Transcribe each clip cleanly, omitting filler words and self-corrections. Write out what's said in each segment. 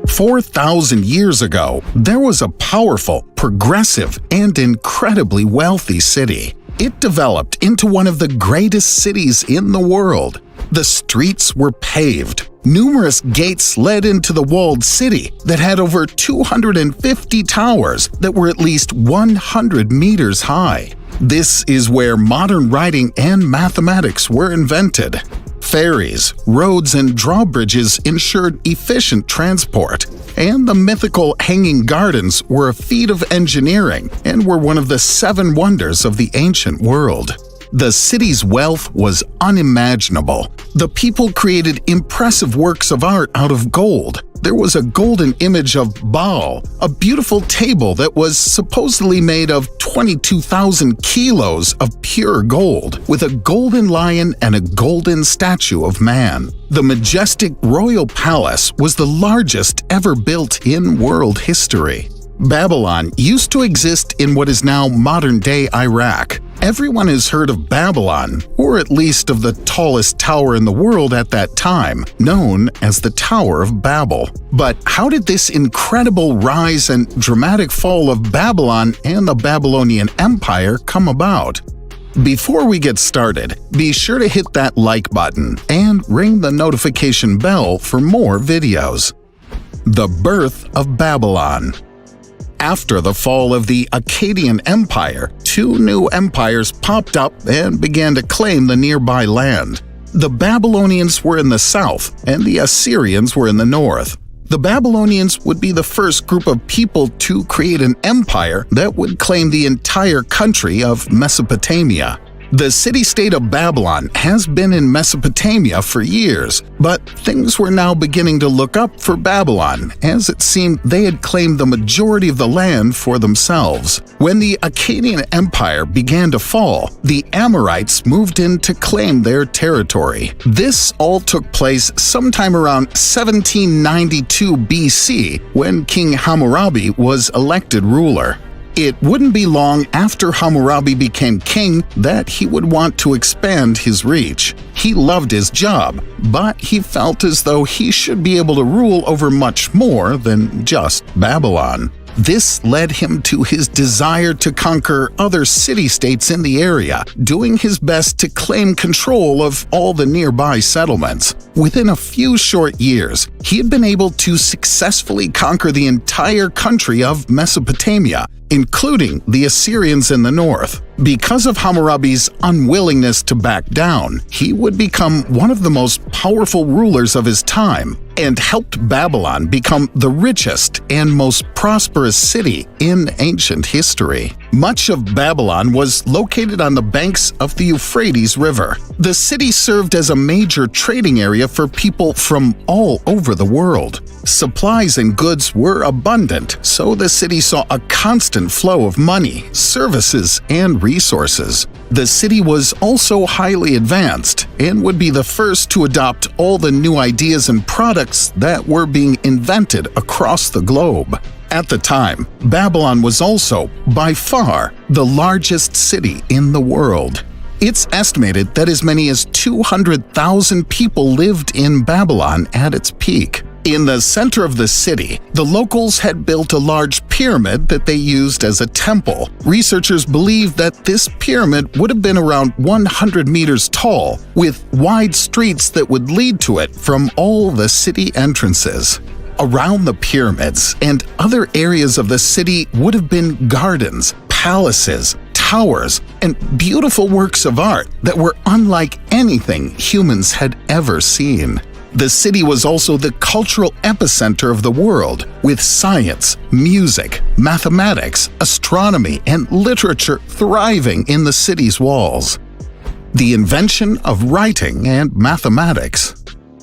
4,000 years ago, there was a powerful, progressive, and incredibly wealthy city. It developed into one of the greatest cities in the world. The streets were paved. Numerous gates led into the walled city that had over 250 towers that were at least 100 meters high. This is where modern writing and mathematics were invented. Ferries, roads, and drawbridges ensured efficient transport, and the mythical Hanging Gardens were a feat of engineering and were one of the 7 wonders of the ancient world. The city's wealth was unimaginable. The people created impressive works of art out of gold. There was a golden image of Baal, a beautiful table that was supposedly made of 22,000 kilos of pure gold, with a golden lion and a golden statue of man. The majestic royal palace was the largest ever built in world history. Babylon used to exist in what is now modern-day Iraq. Everyone has heard of Babylon, or at least of the tallest tower in the world at that time, known as the Tower of Babel. But how did this incredible rise and dramatic fall of Babylon and the Babylonian Empire come about? Before we get started, be sure to hit that like button and ring the notification bell for more videos. The birth of Babylon. After the fall of the Akkadian Empire, 2 new empires popped up and began to claim the nearby land. The Babylonians were in the south, and the Assyrians were in the north. The Babylonians would be the first group of people to create an empire that would claim the entire country of Mesopotamia. The city-state of Babylon has been in Mesopotamia for years, but things were now beginning to look up for Babylon, as it seemed they had claimed the majority of the land for themselves. When the Akkadian Empire began to fall, the Amorites moved in to claim their territory. This all took place sometime around 1792 BC, when King Hammurabi was elected ruler. It wouldn't be long after Hammurabi became king that he would want to expand his reach. He loved his job, but he felt as though he should be able to rule over much more than just Babylon. This led him to his desire to conquer other city-states in the area, doing his best to claim control of all the nearby settlements. Within a few short years, he had been able to successfully conquer the entire country of Mesopotamia, including the Assyrians in the north. Because of Hammurabi's unwillingness to back down, he would become one of the most powerful rulers of his time and helped Babylon become the richest and most prosperous city in ancient history. Much of Babylon was located on the banks of the Euphrates River. The city served as a major trading area for people from all over the world. Supplies and goods were abundant, so the city saw a constant flow of money, services, and resources. The city was also highly advanced and would be the first to adopt all the new ideas and products that were being invented across the globe. At the time, Babylon was also, by far, the largest city in the world. It's estimated that as many as 200,000 people lived in Babylon at its peak. In the center of the city, the locals had built a large pyramid that they used as a temple. Researchers believe that this pyramid would have been around 100 meters tall, with wide streets that would lead to it from all the city entrances. Around the pyramids and other areas of the city would have been gardens, palaces, towers, and beautiful works of art that were unlike anything humans had ever seen. The city was also the cultural epicenter of the world, with science, music, mathematics, astronomy, and literature thriving in the city's walls. The invention of writing and mathematics.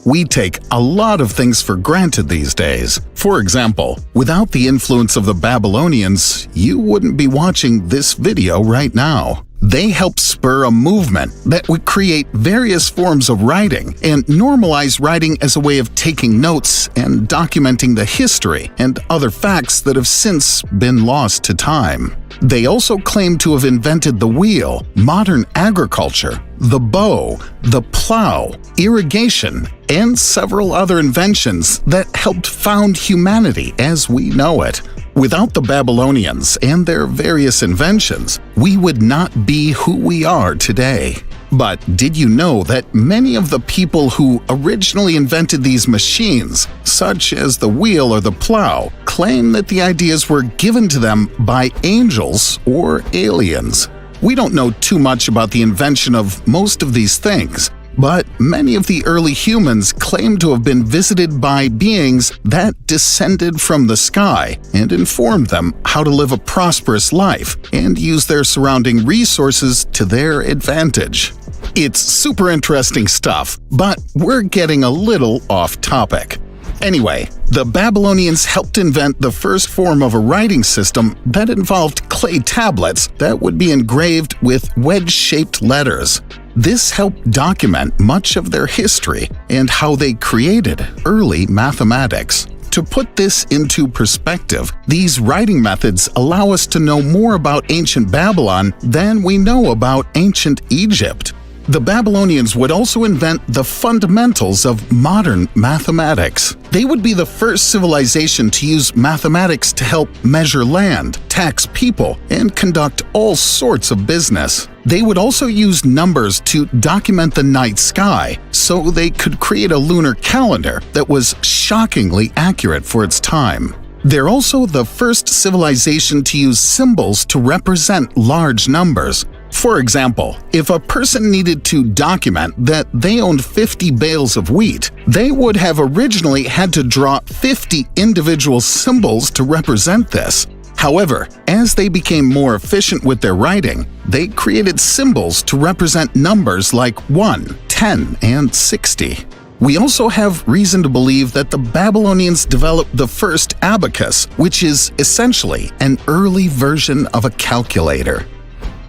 We take a lot of things for granted these days. For example, without the influence of the Babylonians, you wouldn't be watching this video right now. They helped spur a movement that would create various forms of writing and normalize writing as a way of taking notes and documenting the history and other facts that have since been lost to time. They also claim to have invented the wheel, modern agriculture, the bow, the plow, irrigation, and several other inventions that helped found humanity as we know it. Without the Babylonians and their various inventions, we would not be who we are today. But did you know that many of the people who originally invented these machines, such as the wheel or the plow, claim that the ideas were given to them by angels or aliens? We don't know too much about the invention of most of these things, but many of the early humans claim to have been visited by beings that descended from the sky and informed them how to live a prosperous life and use their surrounding resources to their advantage. It's super interesting stuff, but we're getting a little off topic. Anyway, the Babylonians helped invent the first form of a writing system that involved clay tablets that would be engraved with wedge-shaped letters. This helped document much of their history and how they created early mathematics. To put this into perspective, these writing methods allow us to know more about ancient Babylon than we know about ancient Egypt. The Babylonians would also invent the fundamentals of modern mathematics. They would be the first civilization to use mathematics to help measure land, tax people, and conduct all sorts of business. They would also use numbers to document the night sky, so they could create a lunar calendar that was shockingly accurate for its time. They're also the first civilization to use symbols to represent large numbers. For example, if a person needed to document that they owned 50 bales of wheat, they would have originally had to draw 50 individual symbols to represent this. However, as they became more efficient with their writing, they created symbols to represent numbers like 1, 10, and 60. We also have reason to believe that the Babylonians developed the first abacus, which is essentially an early version of a calculator.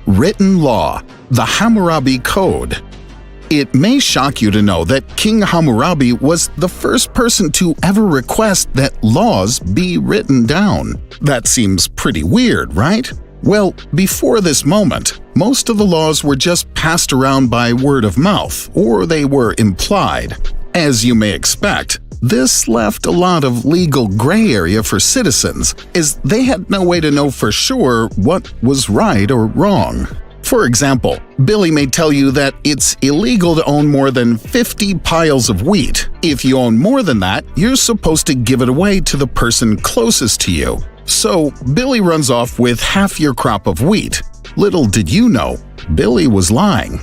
Written law, the Hammurabi Code. It may shock you to know that King Hammurabi was the first person to ever request that laws be written down. That seems pretty weird, right? Well, before this moment, most of the laws were just passed around by word of mouth, or they were implied. As you may expect, this left a lot of legal gray area for citizens, as they had no way to know for sure what was right or wrong. For example, Billy may tell you that it's illegal to own more than 50 piles of wheat. If you own more than that, you're supposed to give it away to the person closest to you. So, Billy runs off with half your crop of wheat. Little did you know, Billy was lying.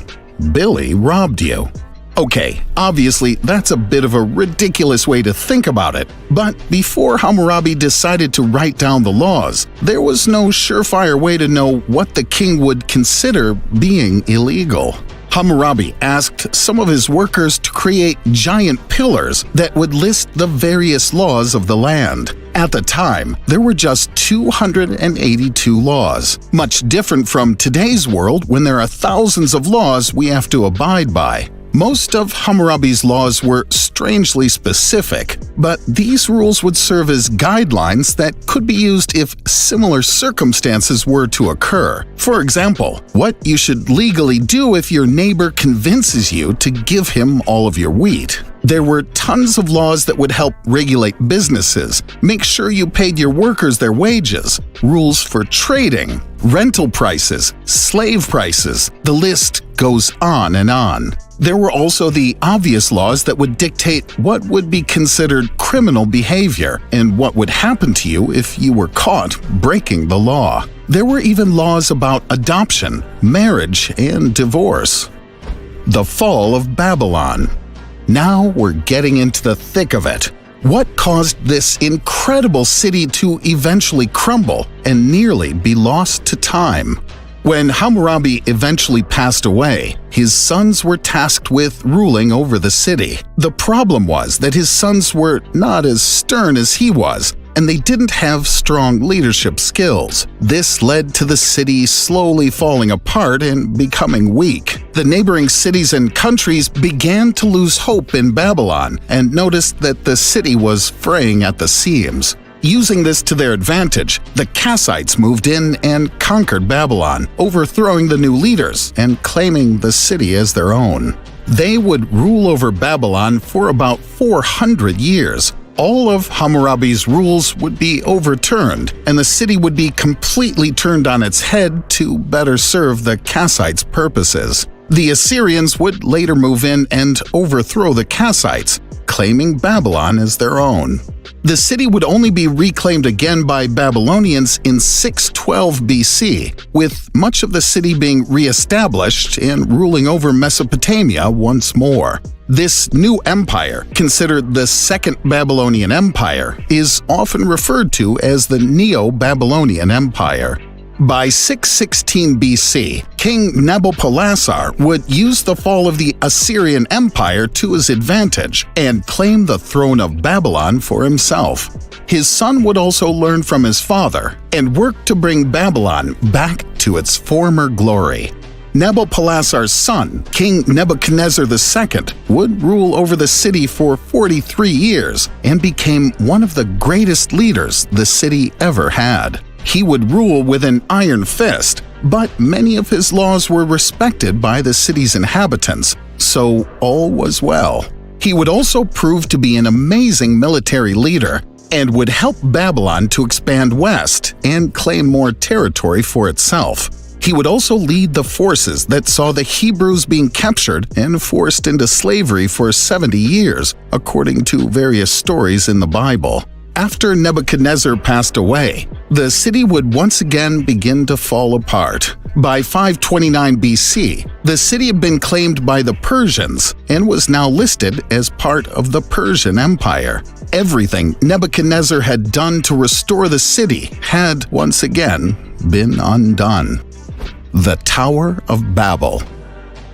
Billy robbed you. Okay, obviously that's a bit of a ridiculous way to think about it, but before Hammurabi decided to write down the laws, there was no surefire way to know what the king would consider being illegal. Hammurabi asked some of his workers to create giant pillars that would list the various laws of the land. At the time, there were just 282 laws, much different from today's world when there are thousands of laws we have to abide by. Most of Hammurabi's laws were strangely specific, but these rules would serve as guidelines that could be used if similar circumstances were to occur. For example, what you should legally do if your neighbor convinces you to give him all of your wheat. There were tons of laws that would help regulate businesses, make sure you paid your workers their wages, rules for trading, rental prices, slave prices, the list goes on and on. There were also the obvious laws that would dictate what would be considered criminal behavior and what would happen to you if you were caught breaking the law. There were even laws about adoption, marriage, and divorce. The fall of Babylon. Now we're getting into the thick of it. What caused this incredible city to eventually crumble and nearly be lost to time? When Hammurabi eventually passed away, his sons were tasked with ruling over the city. The problem was that his sons were not as stern as he was, and they didn't have strong leadership skills. This led to the city slowly falling apart and becoming weak. The neighboring cities and countries began to lose hope in Babylon and noticed that the city was fraying at the seams. Using this to their advantage, the Kassites moved in and conquered Babylon, overthrowing the new leaders and claiming the city as their own. They would rule over Babylon for about 400 years. All of Hammurabi's rules would be overturned, and the city would be completely turned on its head to better serve the Kassites' purposes. The Assyrians would later move in and overthrow the Kassites, claiming Babylon as their own. The city would only be reclaimed again by Babylonians in 612 BC, with much of the city being re-established and ruling over Mesopotamia once more. This new empire, considered the Second Babylonian Empire, is often referred to as the Neo-Babylonian Empire. By 616 BC, King Nabopolassar would use the fall of the Assyrian Empire to his advantage and claim the throne of Babylon for himself. His son would also learn from his father and work to bring Babylon back to its former glory. Nabopolassar's son, King Nebuchadnezzar II, would rule over the city for 43 years and became one of the greatest leaders the city ever had. He would rule with an iron fist, but many of his laws were respected by the city's inhabitants, so all was well. He would also prove to be an amazing military leader and would help Babylon to expand west and claim more territory for itself. He would also lead the forces that saw the Hebrews being captured and forced into slavery for 70 years, according to various stories in the Bible. After Nebuchadnezzar passed away, the city would once again begin to fall apart. By 529 BC, the city had been claimed by the Persians and was now listed as part of the Persian Empire. Everything Nebuchadnezzar had done to restore the city had once again been undone. The Tower of Babel.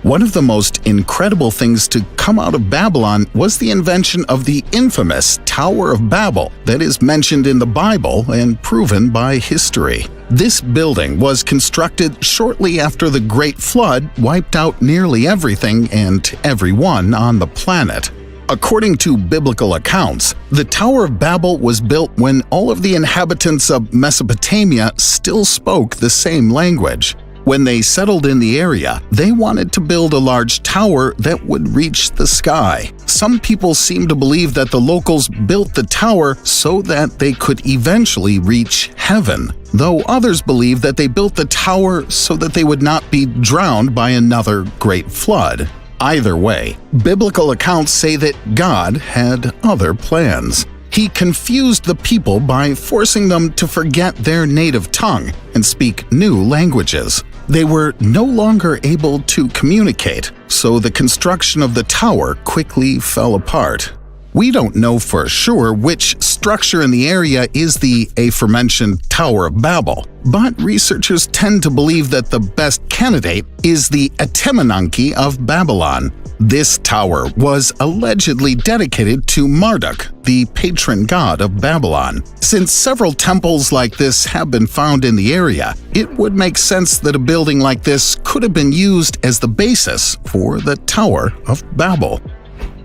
One of the most incredible things to come out of Babylon was the invention of the infamous Tower of Babel that is mentioned in the Bible and proven by history. This building was constructed shortly after the Great Flood wiped out nearly everything and everyone on the planet. According to biblical accounts, the Tower of Babel was built when all of the inhabitants of Mesopotamia still spoke the same language. When they settled in the area, they wanted to build a large tower that would reach the sky. Some people seem to believe that the locals built the tower so that they could eventually reach heaven, though others believe that they built the tower so that they would not be drowned by another great flood. Either way, biblical accounts say that God had other plans. He confused the people by forcing them to forget their native tongue and speak new languages. They were no longer able to communicate, so the construction of the tower quickly fell apart. We don't know for sure which structure in the area is the aforementioned Tower of Babel, but researchers tend to believe that the best candidate is the Etemenanke of Babylon. This tower was allegedly dedicated to Marduk, the patron god of Babylon. Since several temples like this have been found in the area, it would make sense that a building like this could have been used as the basis for the Tower of Babel.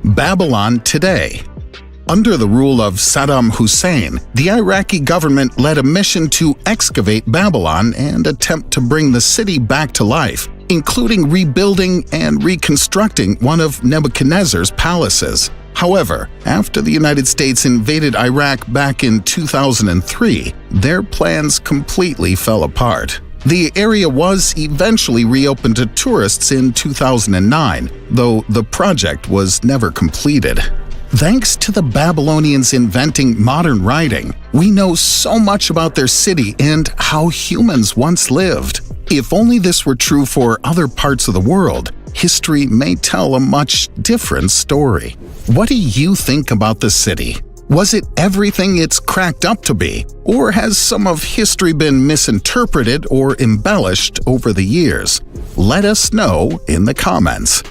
Babylon today. Under the rule of Saddam Hussein, the Iraqi government led a mission to excavate Babylon and attempt to bring the city back to life, including rebuilding and reconstructing one of Nebuchadnezzar's palaces. However, after the United States invaded Iraq back in 2003, their plans completely fell apart. The area was eventually reopened to tourists in 2009, though the project was never completed. Thanks to the Babylonians inventing modern writing, we know so much about their city and how humans once lived. If only this were true for other parts of the world, history may tell a much different story. What do you think about the city? Was it everything it's cracked up to be, or has some of history been misinterpreted or embellished over the years? Let us know in the comments.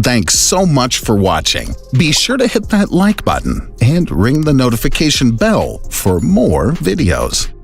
Thanks so much for watching. Be sure to hit that like button and ring the notification bell for more videos.